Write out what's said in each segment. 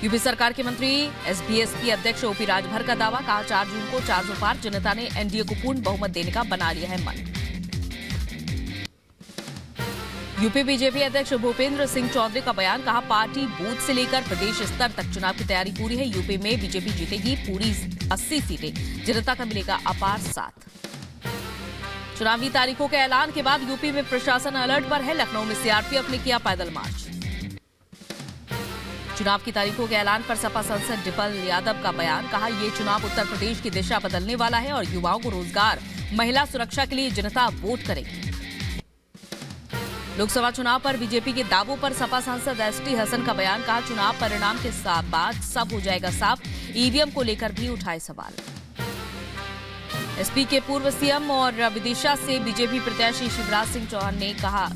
UP सरकार के मंत्री एसबीएसपी अध्यक्ष ओपी राजभर का दावा, कहा 4 जून को 400 पार, जनता ने एनडीए को पूर्ण बहुमत देने का बना लिया है मन। यूपी बीजेपी अध्यक्ष भूपेंद्र सिंह चौधरी का बयान, कहा पार्टी बूथ से लेकर प्रदेश स्तर तक चुनाव की तैयारी पूरी है। यूपी में बीजेपी जीतेगी पूरी 80 सीटें, जनता का मिलेगा अपार साथ। चुनावी तारीखों के ऐलान के बाद यूपी में प्रशासन अलर्ट पर है। लखनऊ में सीआरपीएफ ने किया पैदल मार्च। चुनाव की तारीखों के ऐलान पर सपा सांसद डिम्पल यादव का बयान, कहा यह चुनाव उत्तर प्रदेश की दिशा बदलने वाला है और युवाओं को रोजगार, महिला सुरक्षा के लिए जनता वोट करेगी। लोकसभा चुनाव पर बीजेपी के दावों पर सपा सांसद एसटी हसन का बयान, कहा चुनाव परिणाम के बाद सब हो जाएगा साफ, ईवीएम को लेकर भी उठाए सवाल। एसपी के पूर्व सीएम और विदिशा से बीजेपी प्रत्याशी शिवराज सिंह चौहान ने कहा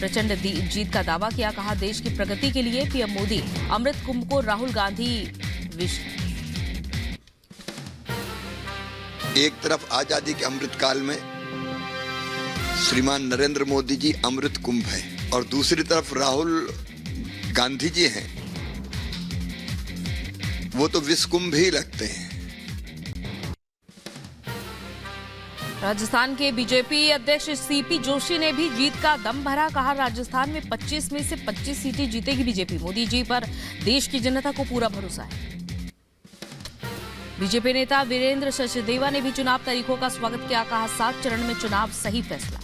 प्रचंड जीत का दावा किया, कहा देश की प्रगति के लिए पीएम मोदी अमृत कुंभ को राहुल गांधी एक तरफ आजादी के अमृत काल में श्रीमान नरेंद्र मोदी जी अमृत कुंभ है और दूसरी तरफ राहुल गांधी जी हैं, वो तो विश्व कुंभ ही लगते हैं। राजस्थान के बीजेपी अध्यक्ष सीपी जोशी ने भी जीत का दम भरा, कहा राजस्थान में 25 में से 25 सीटें जीतेगी बीजेपी, मोदी जी पर देश की जनता को पूरा भरोसा है। बीजेपी नेता वीरेंद्र सचदेवा ने भी चुनाव तारीखों का स्वागत किया, कहा 7 चरण में चुनाव सही फैसला।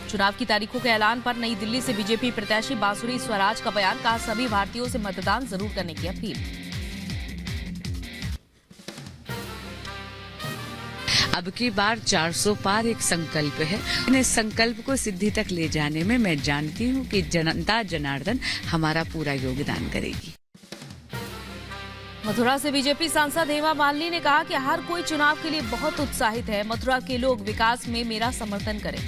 चुनाव की तारीखों के ऐलान पर नई दिल्ली से बीजेपी प्रत्याशी बांसुरी स्वराज का बयान, कहा सभी भारतीयों से मतदान जरूर करने की अपील। अब की बार 400 पार एक संकल्प है। इस संकल्प को सिद्धि तक ले जाने में मैं जानती हूँ कि जनता जनार्दन हमारा पूरा योगदान करेगी। मथुरा से बीजेपी सांसद हेमा मालिनी ने कहा कि हर कोई चुनाव के लिए बहुत उत्साहित है, मथुरा के लोग विकास में मेरा समर्थन करें।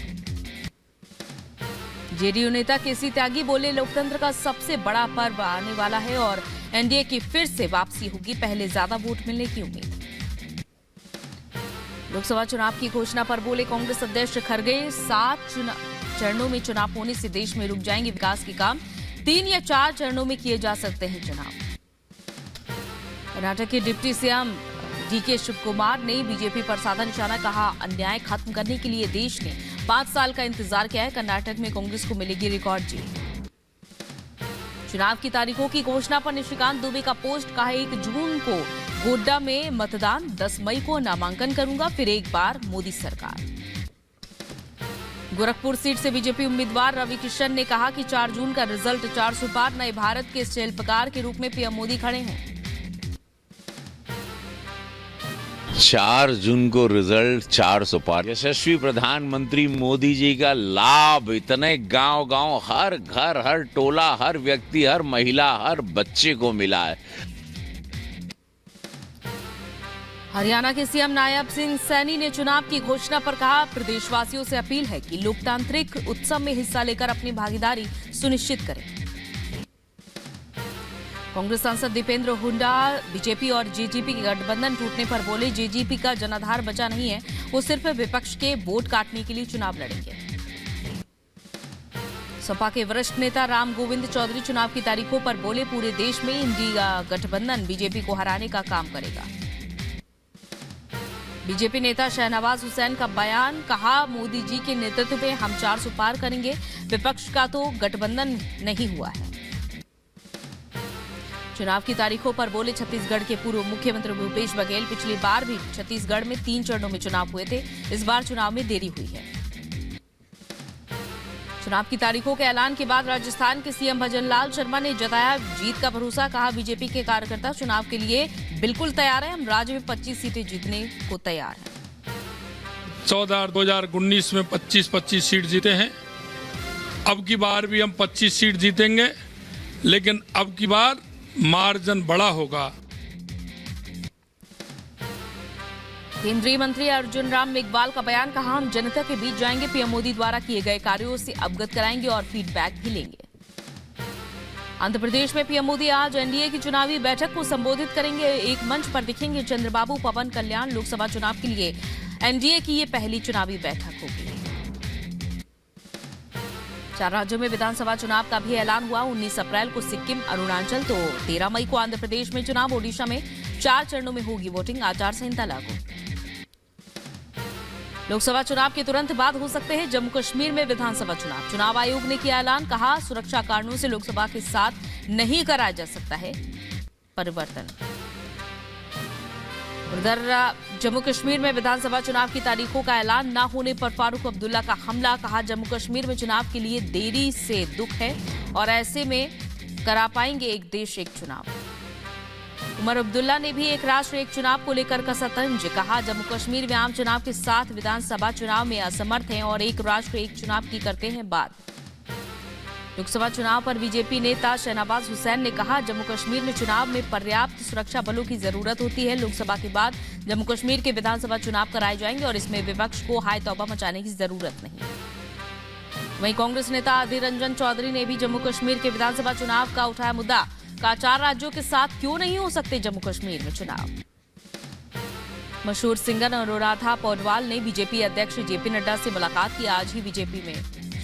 जेडीयू नेता केसी त्यागी बोले लोकतंत्र का सबसे बड़ा पर्व आने वाला है और एनडीए की फिर से वापसी होगी, पहले ज्यादा वोट मिलने की उम्मीद। लोकसभा चुनाव की घोषणा पर बोले कांग्रेस अध्यक्ष खड़गे, 7 चरणों में चुनाव होने से देश में रुक जाएंगे विकास के काम, 3 या 4 चरणों में किए जा सकते हैं चुनाव। कर्नाटक के डिप्टी सीएम डीके शिवकुमार ने बीजेपी पर साधा निशाना, कहा अन्याय खत्म करने के लिए देश ने 5 साल का इंतजार किया है, कर्नाटक में कांग्रेस को मिलेगी रिकॉर्ड जीत। चुनाव की तारीखों की घोषणा पर निशिकांत दुबे का पोस्ट, कहा 1 जून को गोड्डा में मतदान, 10 मई को नामांकन करूंगा, फिर एक बार मोदी सरकार। गोरखपुर सीट से बीजेपी उम्मीदवार रवि किशन ने कहा कि 4 जून का रिजल्ट 400 पार, नए भारत के शिल्पकार के रूप में पीएम मोदी खड़े हैं। 4 जून को रिजल्ट 400 पार, यशस्वी प्रधानमंत्री मोदी जी का लाभ इतने गांव-गांव, हर घर, हर टोला, हर व्यक्ति, हर महिला, हर बच्चे को मिला है। हरियाणा के सीएम नायब सिंह सैनी ने चुनाव की घोषणा पर कहा प्रदेशवासियों से अपील है कि लोकतांत्रिक उत्सव में हिस्सा लेकर अपनी भागीदारी सुनिश्चित करें। कांग्रेस सांसद दीपेंद्र हुड्डा बीजेपी और जेजेपी के गठबंधन टूटने पर बोले जेजेपी का जनाधार बचा नहीं है, वो सिर्फ विपक्ष के वोट काटने के लिए चुनाव लड़ेंगे। सपा के वरिष्ठ नेता राम गोविंद चौधरी चुनाव की तारीखों पर बोले पूरे देश में इंडिया गठबंधन बीजेपी को हराने का काम करेगा। बीजेपी नेता शहनवाज हुसैन का बयान, कहा मोदी जी के नेतृत्व में हम 400 पार करेंगे, विपक्ष का तो गठबंधन नहीं हुआ है। चुनाव की तारीखों पर बोले छत्तीसगढ़ के पूर्व मुख्यमंत्री भूपेश बघेल, पिछली बार भी छत्तीसगढ़ में 3 चरणों में चुनाव हुए थे, इस बार चुनाव में देरी हुई है। चुनाव की तारीखों के ऐलान के बाद राजस्थान के सीएम भजनलाल शर्मा ने जताया जीत का भरोसा, कहा बीजेपी के कार्यकर्ता चुनाव के लिए बिल्कुल तैयार हैं, हम राज्य में 25 सीटें जीतने को तैयार हैं। 2019 में 25 सीट जीते हैं, अब की बार भी हम 25 सीट जीतेंगे, लेकिन अब की बार मार्जिन बड़ा होगा। केंद्रीय मंत्री अर्जुन राम मेघवाल का बयान, कहा हम जनता के बीच जाएंगे, पीएम मोदी द्वारा किए गए कार्यों से अवगत कराएंगे और फीडबैक भी लेंगे। आंध्र प्रदेश में पीएम मोदी आज एनडीए की चुनावी बैठक को संबोधित करेंगे, एक मंच पर दिखेंगे चंद्रबाबू पवन कल्याण। लोकसभा चुनाव के लिए एनडीए की ये पहली चुनावी बैठक होगी। 4 राज्यों में विधानसभा चुनाव का भी ऐलान हुआ। 19 अप्रैल को सिक्किम, अरुणाचल तो 13 मई को आंध्र प्रदेश में चुनाव। ओडिशा में 4 चरणों में होगी वोटिंग। आचार संहिता लागू। लोकसभा चुनाव के तुरंत बाद हो सकते हैं जम्मू कश्मीर में विधानसभा चुनाव। चुनाव आयोग ने किया ऐलान, कहा सुरक्षा कारणों से लोकसभा के साथ नहीं कराया जा सकता है परिवर्तन। उधर जम्मू कश्मीर में विधानसभा चुनाव की तारीखों का ऐलान न होने पर फारूक अब्दुल्ला का हमला, कहा जम्मू कश्मीर में चुनाव के लिए देरी से दुख है और ऐसे में करा पाएंगे एक देश एक चुनाव। उमर अब्दुल्ला ने भी एक राष्ट्र एक चुनाव को लेकर कसा तंज, कहा जम्मू कश्मीर में आम चुनाव के साथ विधानसभा चुनाव में असमर्थ हैं और एक राष्ट्र एक चुनाव की करते हैं बात। लोकसभा चुनाव पर बीजेपी नेता शहनवाज हुसैन ने कहा जम्मू कश्मीर में चुनाव में पर्याप्त सुरक्षा बलों की जरूरत होती है। लोकसभा के बाद जम्मू कश्मीर के विधानसभा चुनाव कराए जाएंगे और इसमें विपक्ष को हाय तौबा मचाने की जरूरत नहीं। वहीं कांग्रेस नेता अधीर रंजन चौधरी ने भी जम्मू कश्मीर के विधानसभा चुनाव का उठाया मुद्दा, कहा 4 राज्यों के साथ क्यों नहीं हो सकते जम्मू कश्मीर में चुनाव। मशहूर सिंगर अनुराधा पौडवाल ने बीजेपी अध्यक्ष जेपी नड्डा से मुलाकात की। आज ही बीजेपी में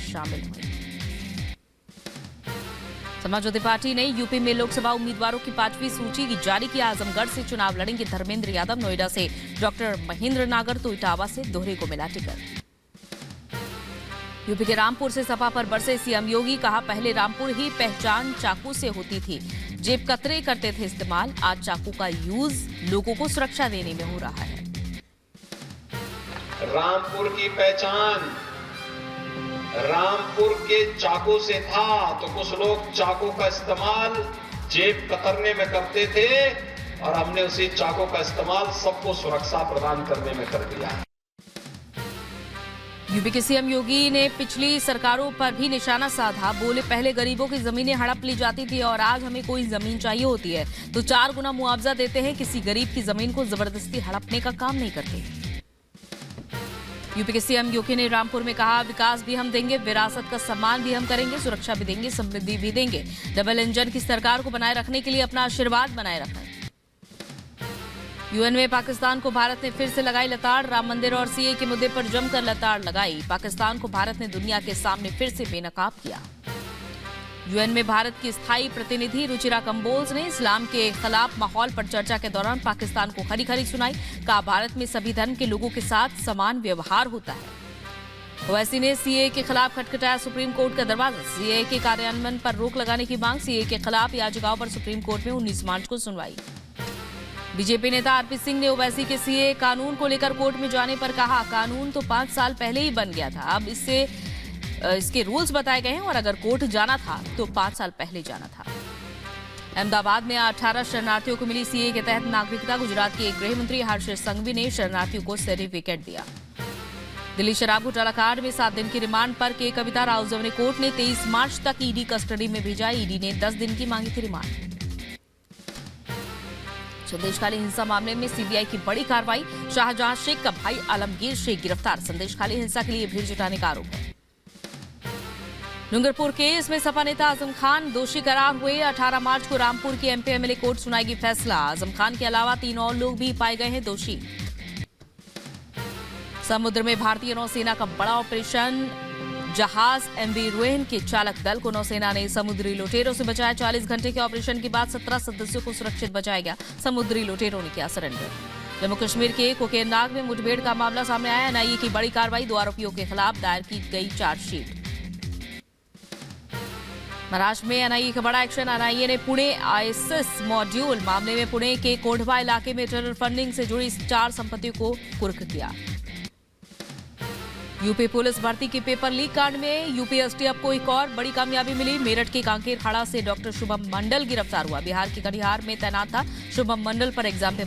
शामिल हुई। समाजवादी पार्टी ने यूपी में लोकसभा उम्मीदवारों की 5वीं सूची जारी की। आजमगढ़ से चुनाव लड़ेंगे धर्मेंद्र यादव, नोएडा से डॉक्टर महेंद्र नागर तो इटावा से दोहरे को मिला टिकट। यूपी के रामपुर से सपा पर बरसे सीएम योगी, कहा पहले रामपुर ही पहचान चाकू से होती थी, जेब कतरे करते थे इस्तेमाल, आज चाकू का यूज लोगों को सुरक्षा देने में हो रहा है। रामपुर की पहचान रामपुर के चाकू से था, तो कुछ लोग चाकू का इस्तेमाल जेब कतरने में करते थे और हमने उसी चाकू का इस्तेमाल सबको सुरक्षा प्रदान करने में कर दिया। यूपी के सीएम योगी ने पिछली सरकारों पर भी निशाना साधा, बोले पहले गरीबों की जमीनें हड़प ली जाती थी और आज हमें कोई जमीन चाहिए होती है तो 4 गुना मुआवजा देते हैं, किसी गरीब की जमीन को जबरदस्ती हड़पने का काम नहीं करते। यूपी के सीएम योगी ने रामपुर में कहा विकास भी हम देंगे, विरासत का सम्मान भी हम करेंगे, सुरक्षा भी देंगे, समृद्धि भी देंगे। डबल इंजन की सरकार को बनाए रखने के लिए अपना आशीर्वाद बनाए रखें। यूएन में पाकिस्तान को भारत ने फिर से लगाई लताड़, राम मंदिर और सीए के मुद्दे पर जमकर लताड़ लगाई। पाकिस्तान को भारत ने दुनिया के सामने फिर से बेनकाब किया। यूएन में भारत की स्थायी प्रतिनिधि रुचिरा कंबोज ने इस्लाम के खिलाफ माहौल पर चर्चा के दौरान पाकिस्तान को खरी खरी सुनाई, कहा भारत में सभी धर्म के लोगों के साथ समान व्यवहार होता है। ओवैसी ने सीए के खिलाफ खटखटाया सुप्रीम कोर्ट का दरवाजा, सीए के कार्यान्वयन पर रोक लगाने की मांग। सीए के खिलाफ याचिकाओं पर सुप्रीम कोर्ट में 19 मार्च को सुनवाई। बीजेपी नेता आरपी सिंह ने ओवैसी के सीए कानून को लेकर कोर्ट में जाने पर कहा कानून तो 5 साल पहले ही बन गया था, अब इसके रूल्स बताए गए हैं और अगर कोर्ट जाना था तो 5 साल पहले जाना था। अहमदाबाद में 18 शरणार्थियों को मिली सीए के तहत नागरिकता। गुजरात के गृह मंत्री हर्ष संघवी ने शरणार्थियों को सर्टिफिकेट दिया। दिल्ली शराब घोटाला कांड में 7 दिन की रिमांड पर के कविता राउजव ने कोर्ट ने 23 मार्च तक ईडी कस्टडी में भेजा। ईडी ने 10 दिन की मांगी थी रिमांड। संदेशखाली हिंसा मामले में सीबीआई की बड़ी कार्रवाई, शाहजहां शेख का भाई आलमगीर शेख गिरफ्तार। संदेशखाली हिंसा के लिए भीड़ जुटाने का आरोप है। डूंगरपुर केस में सपा नेता आजम खान दोषी करार हुए। 18 मार्च को रामपुर की एमपी एमएलए कोर्ट सुनाएगी फैसला। आजम खान के अलावा 3 और लोग भी पाए गए हैं दोषी। समुद्र में भारतीय नौसेना का बड़ा ऑपरेशन, जहाज एमवी रोहिन के चालक दल को नौसेना ने समुद्री लुटेरों से बचाया। 40 घंटे के ऑपरेशन के बाद 17 सदस्यों को सुरक्षित बचाया गया। समुद्री लुटेरों ने किया सरेंडर। जम्मू कश्मीर के कोकेरनाग में मुठभेड़ का मामला सामने आया। एनआईए की बड़ी कार्रवाई, 2 आरोपियों के खिलाफ दायर की गई चार्जशीट। महाराष्ट्र में एनआईए का बड़ा एक्शन, एनआईए ने पुणे आईएसएस मॉड्यूल मामले में पुणे के कोंढवा इलाके में टेरर फंडिंग से जुड़ी 4 संपत्तियों को कुर्क किया। यूपी पुलिस भर्ती के पेपर लीक कांड में यूपी एसटीएफ को एक और बड़ी कामयाबी मिली। मेरठ के कांकेर खाड़ा से डॉक्टर शुभम मंडल गिरफ्तार हुआ। बिहार के कटिहार में तैनात था शुभम मंडल पर एग्जाम पेपर